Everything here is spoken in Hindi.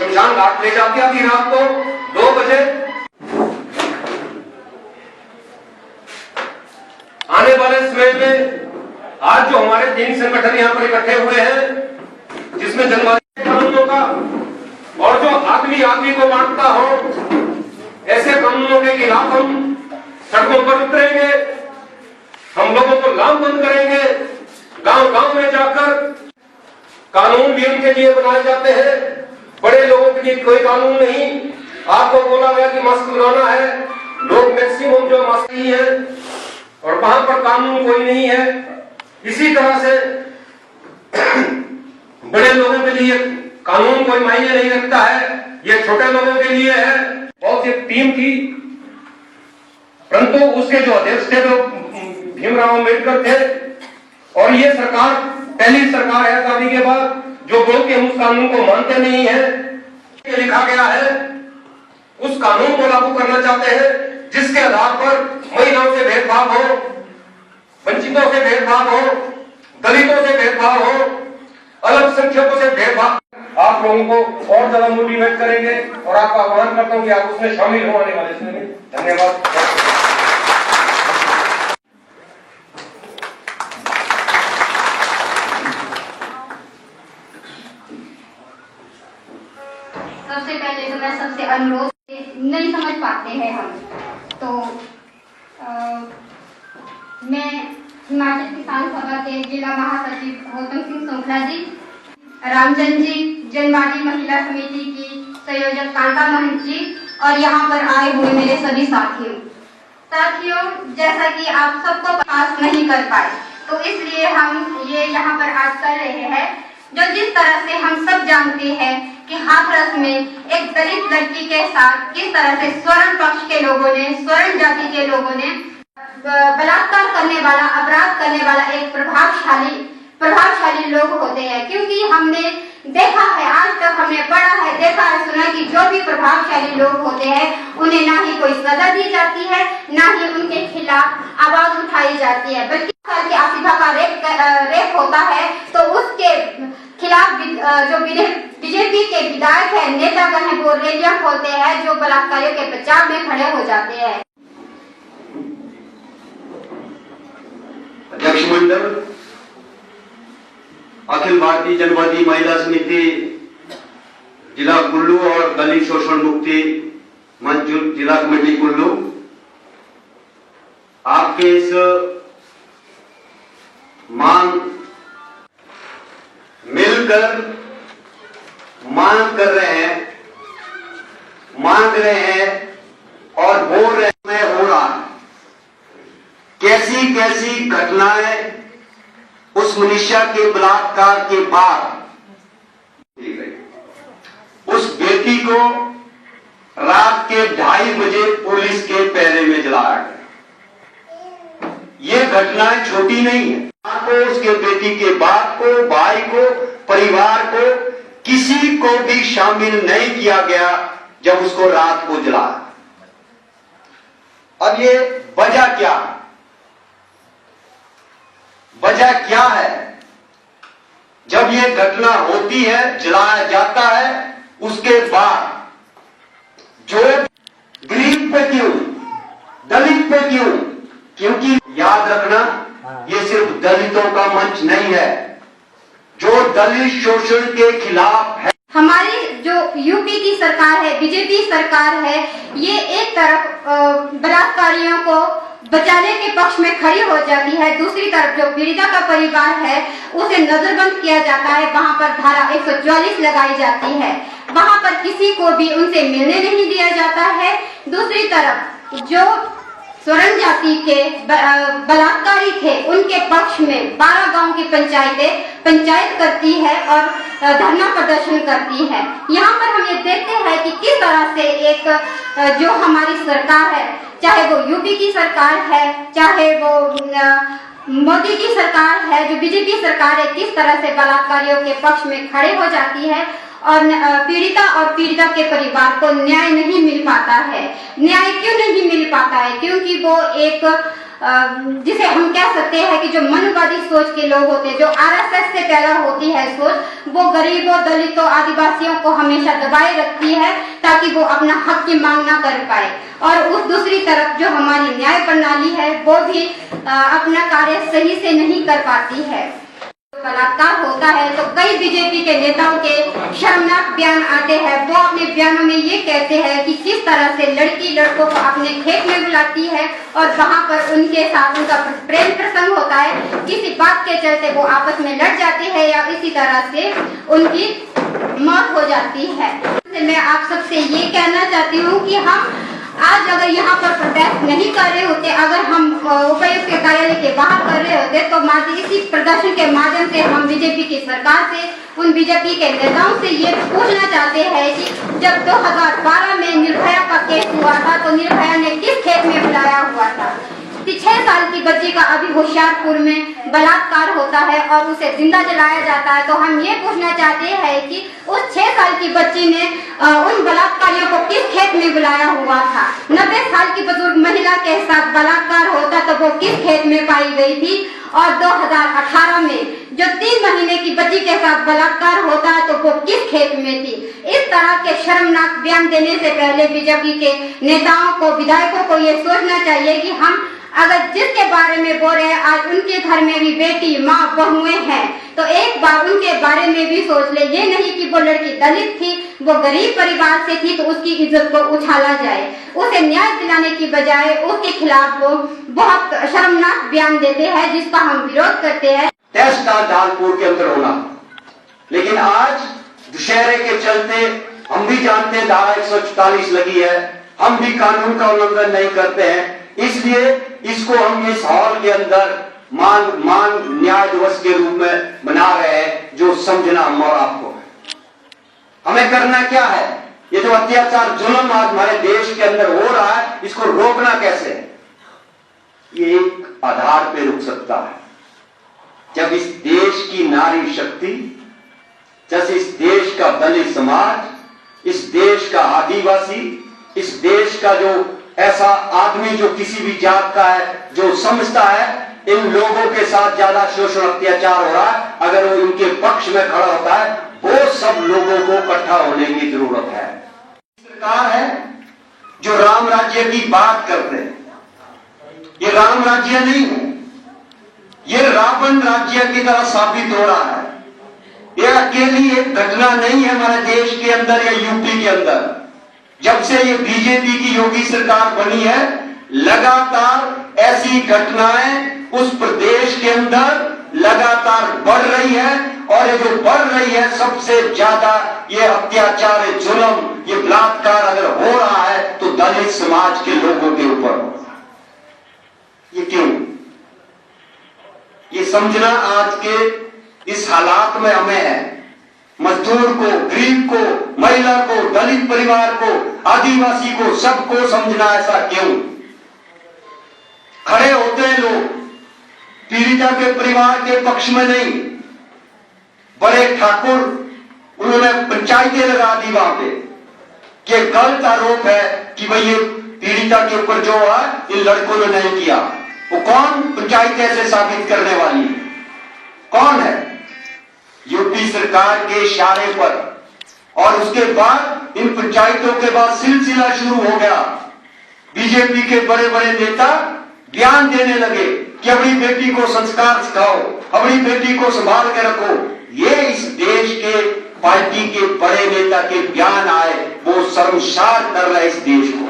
शमशान घाट ले जाती थी रात को 2 बजे। आने वाले समय में आज जो हमारे 3 संगठन यहाँ पर इकट्ठे हुए हैं, जिसमें जनवादी कानूनों का और जो आदमी आदमी को बांटता हो, ऐसे कानूनों के खिलाफ हम सड़कों पर उतरेंगे। हम लोगों को लामबंद करेंगे। गांव गांव में जाकर कानून भी उनके लिए बनाए जाते हैं, बड़े लोगों के लिए कोई कानून नहीं। आपको बोला गया कि मास्क लगाना है, लोग मैक्सिमम जो मास्क नहीं है और वहां पर कानून कोई नहीं है। इसी तरह से बड़े लोगों के लिए कानून कोई मायने नहीं रखता है, ये छोटे लोगों के लिए है। बहुत सी टीम थी, परंतु उसके जो अध्यक्ष थे वो भीमराव अम्बेडकर थे और ये सरकार पहली सरकार है आजादी के बाद जो बोल के हम उस कानून को मानते नहीं है। ये लिखा गया है, उस कानून को लागू करना चाहते हैं जिसके आधार पर महिलाओं से भेदभाव हो, वंचितों से भेदभाव हो, दलितों से भेदभाव हो, अल्पसंख्यकों से भेदभाव। आप लोगों को और ज्यादा मोटिवेट करेंगे और आपका आह्वान करता हूं कि आप उसमें शामिल हो आने वाले समय में। धन्यवाद। सबसे पहले तो मैं सबसे अनुरोध नहीं समझ पाते हैं हम तो मैं हिमाचल किसान सभा के जिला महासचिव गौतम सिंह सोखला जी, रामचंद्र जी, जनवादी महिला समिति की संयोजक कांता महंत जी और यहाँ पर आए हुए मेरे सभी साथियों, जैसा कि आप सबको पास नहीं कर पाए तो इसलिए हम ये यहाँ पर आज कर रहे हैं। जो जिस तरह से हम सब जानते हैं कि हाथरस में एक दलित लड़की के साथ किस तरह से स्वर्ण पक्ष के लोगों ने, स्वर्ण जाति के लोगों ने बलात्कार करने वाला, अपराध करने वाला एक प्रभावशाली लोग होते हैं। क्योंकि हमने देखा है, आज तक हमने पढ़ा है, देखा है, सुना कि जो भी प्रभावशाली लोग होते हैं उन्हें ना ही कोई सजा दी जाती है, ना ही उनके खिलाफ आवाज उठाई जाती है। बल्कि कि आसिफा का रेप होता है तो उसके खिलाफ जो बीजेपी के विधायक है, नेतागण है, वो रैलियां खोलते हैं, जो बलात्कारियों के बचाव में खड़े हो जाते हैं। अध्यक्ष मंडल, अखिल भारतीय जनवादी महिला समिति जिला कुल्लू और दलित शोषण मुक्ति मंच जिला कमेटी कुल्लू, आपके इस मिलकर मांग कर रहे हैं, मांग रहे हैं और बोल रहे हैं, हो रहा है। कैसी कैसी घटनाएं उस मनीषा के बलात्कार के बाद उस बेटी को रात के 2:30 बजे पुलिस के पहरे में जलाया गया। ये घटनाएं छोटी नहीं है। को, उसके बेटी के बाप को, भाई को, परिवार को, किसी को भी शामिल नहीं किया गया जब उसको रात को जलाया। अब ये वजह क्या, वजह क्या है? जब ये घटना होती है, जलाया जाता है, उसके बाद जो गरीब पे क्यों, दलित पे क्यों? क्योंकि याद रखना, ये सिर्फ दलितों का मंच नहीं है, जो दलित शोषण के खिलाफ है। हमारी जो यूपी की सरकार है, बीजेपी सरकार है, ये एक तरफ बलात्कारियों को बचाने के पक्ष में खड़ी हो जाती है, दूसरी तरफ जो पीड़िता का परिवार है उसे नजरबंद किया जाता है। वहां पर धारा 144 लगाई जाती है, वहां पर किसी को भी उनसे मिलने नहीं दिया जाता है। दूसरी तरफ जो स्वर्ण जाति के बलात्कारी थे उनके पक्ष में 12 गांव की पंचायत करती है और धरना प्रदर्शन करती है। यहाँ पर हम ये देखते हैं कि किस तरह से एक जो हमारी सरकार है, चाहे वो यूपी की सरकार है, चाहे वो मोदी की सरकार है, जो बीजेपी सरकार है, किस तरह से बलात्कारियों के पक्ष में खड़े हो जाती है और पीड़िता के परिवार को न्याय नहीं मिल पाता है। न्याय क्यों नहीं मिल पाता है? क्योंकि वो एक जिसे हम कह सकते हैं कि जो मनुवादी सोच के लोग होते हैं, जो आरएसएस से पैदा होती है सोच, वो गरीबों, दलितों, आदिवासियों को हमेशा दबाए रखती है ताकि वो अपना हक की मांग ना कर पाए। और उस दूसरी तरफ जो हमारी न्याय प्रणाली है वो भी अपना कार्य सही से नहीं कर पाती है। बलात्कार होता है तो कई बीजेपी के नेताओं के शर्मनाक बयान आते हैं। वो अपने बयानों में ये कहते हैं कि किस तरह से लड़की लड़कों को अपने खेत में बुलाती है और वहाँ पर उनके साथ उनका प्रेम प्रसंग होता है। किसी बात के चलते वो आपस में लड़ जाते हैं या इसी तरह से उनकी मौत हो जाती है। मैं आप सबसे ये कहना चाहती हूँ कि हम आज अगर यहाँ पर प्रोटेस्ट नहीं कर रहे होते, अगर हम उपायुक्त के कार्यालय के बाहर कर रहे होते, तो इसी प्रदर्शन के माध्यम से हम बीजेपी की सरकार से, उन बीजेपी के नेताओं से ये पूछना चाहते हैं कि जब 2012 में निर्भया का केस हुआ था तो निर्भया ने किस खेत में बुलाया हुआ था कि 6 साल की बच्ची का अभी होशियारपुर में बलात्कार होता है और उसे जिंदा जलाया जाता है। तो हम ये पूछना चाहते हैं कि उस 6 साल की बच्ची ने उन बलात्कारियों को किस खेत में बुलाया हुआ था। 90 साल की बुजुर्ग महिला के साथ बलात्कार होता तो वो किस खेत में पाई गई थी। और 2018 में जो 3 महीने की बच्ची के साथ बलात्कार होता है तो वो किस खेत में थी। इस तरह के शर्मनाक बयान देने से पहले बीजेपी के नेताओं को, विधायकों को ये सोचना चाहिए कि हम अगर जिसके बारे में बोल रहे हैं, आज उनके घर में भी बेटी, माँ, बहुएं हैं, तो एक बार उनके बारे में भी सोच ले। ये नहीं कि वो लड़की दलित थी, वो गरीब परिवार से थी तो उसकी इज्जत को उछाला जाए। उसे न्याय दिलाने की बजाय उसके खिलाफ वो बहुत शर्मनाक बयान देते हैं जिसका हम विरोध करते हैं। टेस्ट था दालपुर के अंदर होना, लेकिन आज दशहरे के चलते हम भी जानते हैं धारा 144 लगी है, हम भी कानून का उल्लंघन नहीं करते हैं, इसलिए इसको हम इस हॉल के अंदर मान न्याय दिवस के रूप में मना रहे हैं, जो समझना हम और आपको है। हमें करना क्या है? ये जो अत्याचार, जुल्म आज हमारे देश के अंदर हो रहा है, इसको रोकना कैसे है? ये एक आधार पे रुक सकता है जब इस देश की नारी शक्ति, जैसे इस देश का दलित समाज, इस देश का आदिवासी, इस देश का जो ऐसा आदमी जो किसी भी जात का है, जो समझता है इन लोगों के साथ ज्यादा शोषण अत्याचार हो रहा है, अगर वो इनके पक्ष में खड़ा होता है, वो सब लोगों को इकट्ठा होने की जरूरत है। सरकार है जो राम राज्य की बात करते हैं, ये राम राज्य नहीं है, ये रावण राज्य की तरह साबित हो रहा है। ये अकेली एक घटना नहीं है हमारे देश के अंदर या यूपी के अंदर। जब से ये बीजेपी की योगी सरकार बनी है, लगातार ऐसी घटनाएं उस प्रदेश के अंदर लगातार बढ़ रही है। और ये जो बढ़ रही है, सबसे ज्यादा ये अत्याचार, ये जुल्म, ये बलात्कार अगर हो रहा है तो दलित समाज के लोगों के ऊपर हो रहा है। ये क्यों? ये समझना आज के इस हालात में हमें है। मजदूर को, गरीब को, महिला को, दलित परिवार को, आदिवासी को, सबको समझना। ऐसा क्यों? खड़े होते हैं लोग पीड़िता के परिवार के पक्ष में नहीं। बड़े ठाकुर, उन्होंने पंचायतें लगा दी वहां पे कि गलत आरोप है कि भाई ये पीड़िता के ऊपर जो है इन लड़कों ने नहीं किया। वो कौन पंचायत ऐसे साबित करने वाली? कौन है? यूपी सरकार के इशारे पर। और उसके बाद इन पंचायतों के बाद सिलसिला शुरू हो गया। बीजेपी के बड़े बड़े नेता बयान देने लगे कि अपनी बेटी को संस्कार सिखाओ, अपनी बेटी को संभाल के रखो। ये इस देश के पार्टी के बड़े नेता के बयान आए, वो शर्मसार कर रहे इस देश को।